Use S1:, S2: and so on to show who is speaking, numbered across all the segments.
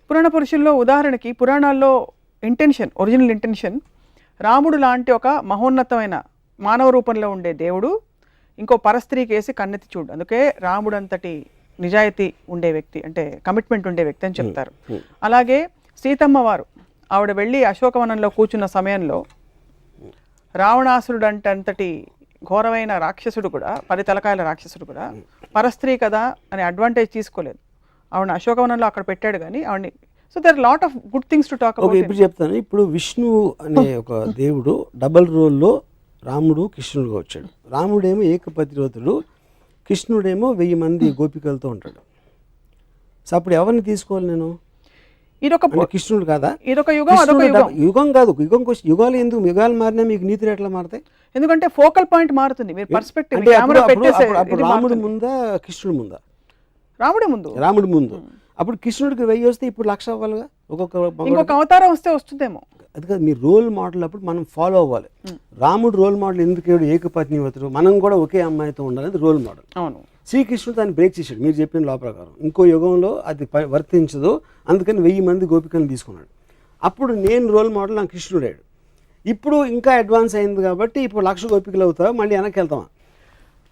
S1: పురాణ పురుషుల్లో ఉదాహరణకి పురాణాల్లో ఒరిజినల్ ఇంటెన్షన్ రాముడు లాంటి ఒక మహోన్నతమైన మానవ రూపంలో ఉండే దేవుడు ఇంకో పరస్త్రీ కేసి కన్నెత్తి చూడు, అందుకే రాముడు అంతటి నిజాయితీ ఉండే వ్యక్తి, అంటే కమిట్మెంట్ ఉండే వ్యక్తి అని చెప్తారు. అలాగే సీతమ్మ వారు ఆవిడ వెళ్ళి అశోకవనంలో కూర్చున్న సమయంలో రావణాసురుడు అంతటి ఘోరమైన రాక్షసుడు కూడా, 10 తలకాయల రాక్షసుడు కూడా పరస్త్రీ కదా అని అడ్వాంటేజ్ తీసుకోలేదు. ఆవిడ అశోకవనంలో అక్కడ పెట్టాడు కానీ ఆవిడని. So there lot of good things to talk about.
S2: ఇప్పుడు చెప్తాను. ఇప్పుడు విష్ణువు అనే ఒక దేవుడు డబల్ రోల్లో రాముడు కృష్ణుడుగా వచ్చాడు. రాముడేమో ఏకపతివ్రతుడు, కృష్ణుడేమో 1000 మంది గోపికలతో ఉంటాడు. సో అప్పుడు ఎవరిని తీసుకోవాలి నేను?
S1: ఇదొక
S2: కృష్ణుడు కాదా?
S1: ఇదొక యుగం, అదొక యుగం.
S2: యుగం కాదు, యుగాలు ఎందుకు? యుగాలు మారినా మీకు నీతులు ఎట్లా మారుతాయి?
S1: ఎందుకంటే ఫోకల్ పాయింట్ మారుతుంది. మీరు పర్స్పెక్టివ్
S2: అప్పుడు రాముడు ముందా కృష్ణుడు ముందా? రాముడు ముందు. అప్పుడు కృష్ణుడికి 1000 వస్తే ఇప్పుడు 1,00,000 అవ్వాలిగా.
S1: ఇంకొక అవతారం వస్తే వస్తుందేమో.
S2: అది కాదు, మీ రోల్ మోడల్ అప్పుడు మనం ఫాలో అవ్వాలి. రాముడు రోల్ మోడల్ ఎందుకు ఏకపత్నివ్రతుడు, మనం కూడా ఒకే అమ్మాయితో ఉండాలి, రోల్ మోడల్.
S1: అవును.
S2: శ్రీకృష్ణుడు దాన్ని బ్రేక్ చేశాడు మీరు చెప్పిన లా ప్రకారం. ఇంకో యుగంలో అది వర్తించదు, అందుకని 1000 మంది గోపికలను తీసుకున్నాడు. అప్పుడు నేను రోల్ మోడల్, నా కృష్ణుడాడు. ఇప్పుడు ఇంకా అడ్వాన్స్ అయింది కాబట్టి ఇప్పుడు 1,00,000 గోపికలు అవుతావా, మళ్ళీ వెనక్కి వెళ్తామా?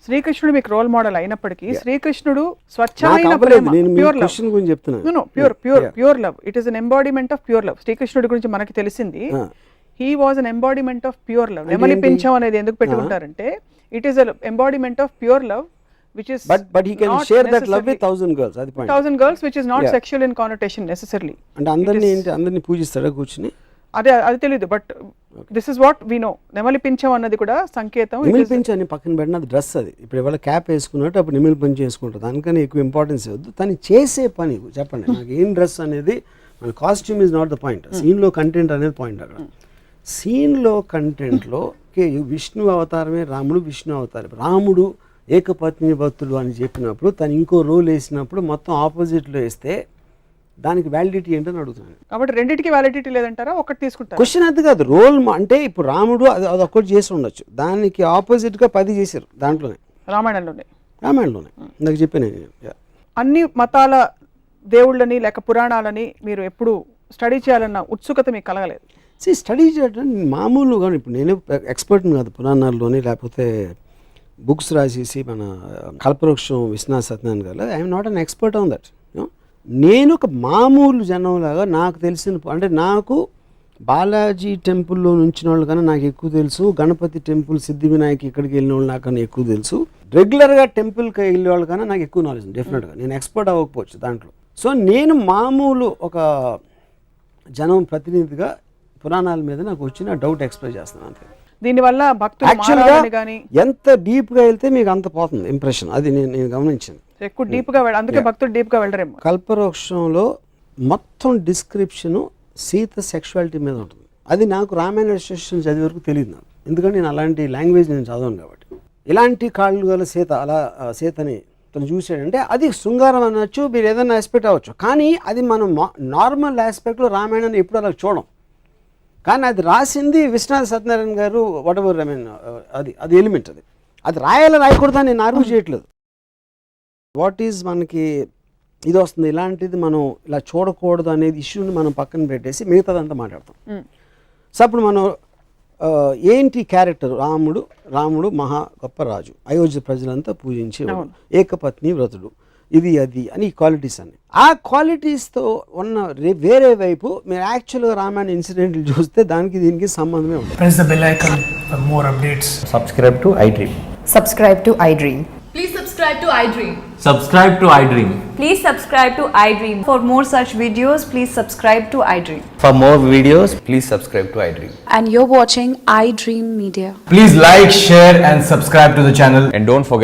S1: శ్రీకృష్ణుడు మీకు రోల్ మోడల్ అయినప్పటికీ శ్రీకృష్ణుడు స్వచ్ఛమైన pure love. It is an embodiment of pure love. శ్రీకృష్ణుడి గురించి మనకి తెలిసింది he was an embodiment of pure love. నెమలి పింఛం అనేది ఎందుకు పెట్టి ఉంటారంటే it is an embodiment of pure love which is
S2: but he can share that love with 1,000 girls. Adi point.
S1: 1,000 girls which is not sexual in connotation necessarily.
S2: And andarni పూజిస్తాడా కూర్చుని?
S1: అది తెలియదు. But this is what we know. నెమలి పింఛం అన్నది కూడా సంకేతం.
S2: నెమలి పింఛం అని పక్కన పెట్టిన అది డ్రెస్. అది ఇప్పుడు ఎవరు క్యాప్ వేసుకున్నట్టు అప్పుడు నెమలి పింఛం వేసుకుంటారు. దానికని ఎక్కువ ఇంపార్టెన్స్ ఇవ్వద్దు. తను చేసే పని చెప్పండి నాకు. ఏం డ్రెస్ అనేది మన costume is not the point. సీన్లో కంటెంట్ అనేది పాయింట్. అక్కడ సీన్లో కంటెంట్లో విష్ణు అవతారమే రాముడు, విష్ణు అవతారం. రాముడు ఏకపత్ని భక్తుడు అని చెప్పినప్పుడు తను ఇంకో రోల్ వేసినప్పుడు మొత్తం ఆపోజిట్లో వేస్తే దానికి వ్యాలిడిటీ ఏంటని అడుగుతున్నాను.
S1: కాబట్టి రెండింటికి వ్యాలిడిటీ లేదంటారా? ఒకటి తీసుకుంటారు.
S2: క్వశ్చన్ అది కాదు. రోల్ అంటే ఇప్పుడు రాముడు అది ఒక్కటి చేసి ఉండొచ్చు, దానికి ఆపోజిట్గా 10 చేశారు దాంట్లోనే, రామాయణంలోనే నాకు చెప్పాను.
S1: అన్ని మతాల దేవుళ్ళని లేక పురాణాలని మీరు ఎప్పుడు స్టడీ చేయాలన్న ఉత్సుకత మీకు కలగలేదు?
S2: స్టడీ చేయడం మామూలుగా. ఇప్పుడు నేను ఎక్స్పర్ట్ని కాదు పురాణాల్లోని, లేకపోతే బుక్స్ రాసేసి మన కల్పవృక్షం విశ్వనాథ సత్యనారాయణ గారు, I'm not an expert on that. నేను ఒక మామూలు జనంలాగా నాకు తెలిసిన, అంటే నాకు బాలాజీ టెంపుల్లో నుంచిన వాళ్ళు కన్నా నాకు ఎక్కువ తెలుసు, గణపతి టెంపుల్, సిద్ధి వినాయక్ ఇక్కడికి వెళ్ళిన వాళ్ళు నాకన్నా ఎక్కువ తెలుసు, రెగ్యులర్గా టెంపుల్కి వెళ్ళే వాళ్ళు కన్నా నాకు ఎక్కువ నాలెడ్జ్ ఉంది. డెఫినెట్గా నేను ఎక్స్పర్ట్ అవ్వకపోవచ్చు దాంట్లో. సో నేను మామూలు ఒక జనం ప్రతినిధిగా పురాణాల మీద నాకు వచ్చిన డౌట్ ఎక్స్ప్రెస్ చేస్తాను అంతే.
S1: దీనివల్ల
S2: యాక్చువల్గా ఎంత డీప్గా వెళ్తే మీకు అంత పోతుంది ఇంప్రెషన్. అది నేను గమనించింది.
S1: ఎక్కువ డీప్గా అందుకే భక్తుడు డీప్గా వెళ్ళరేమో.
S2: కల్పవృక్షంలో మొత్తం డిస్క్రిప్షను సీత సెక్షువాలిటీ మీద ఉంటుంది. అది నాకు రామాయణ స్టేషన్ చదివే వరకు తెలియదు నాకు, ఎందుకంటే నేను అలాంటి లాంగ్వేజ్ నేను చదవను కాబట్టి. ఇలాంటి కాళ్ళు గల సీత, అలా సీతని తను చూసాడంటే అది శృంగారం అనొచ్చు, మీరు ఏదైనా ఆస్పెక్ట్ అవ్వచ్చు. కానీ అది మనం నార్మల్ ఆస్పెక్ట్లో రామాయణాన్ని ఎప్పుడు అలా చూడం. కానీ అది రాసింది విశ్వనాథ సత్యనారాయణ గారు, వాట్ ఎవర్, ఐ మీన్ అది ఎలిమెంట్. అది రాయకూడదని నేను ఆర్గ్యూ చేయట్లేదు. వాట్ ఈజ్ మనకి ఇది వస్తుంది, ఇలాంటిది మనం ఇలా చూడకూడదు అనేది ఇష్యూని మనం పక్కన పెట్టేసి మిగతాదంతా మాట్లాడతాం. సో అప్పుడు మనం ఏంటి క్యారెక్టర్, రాముడు మహా గొప్ప రాజు, అయోధ్య ప్రజలంతా పూజించే ఏకపత్ని వ్రతుడు, ఇది అది అని క్వాలిటీస్ అన్ని. ఆ క్వాలిటీస్తో ఉన్న వేరే వైపు మీరు యాక్చువల్గా రామాయణ ఇన్సిడెంట్లు చూస్తే దానికి దీనికి సంబంధమే ఉంది.
S3: Press the bell icon for more updates.
S4: Subscribe to iDream.
S5: Subscribe to iDream.
S6: Please subscribe to iDream.
S4: Subscribe to iDream.
S5: Please subscribe to iDream. For more such videos, please subscribe to iDream.
S4: For more videos, please subscribe to iDream.
S7: And you're watching iDream Media.
S3: Please like, share and subscribe to the channel.
S4: And don't forget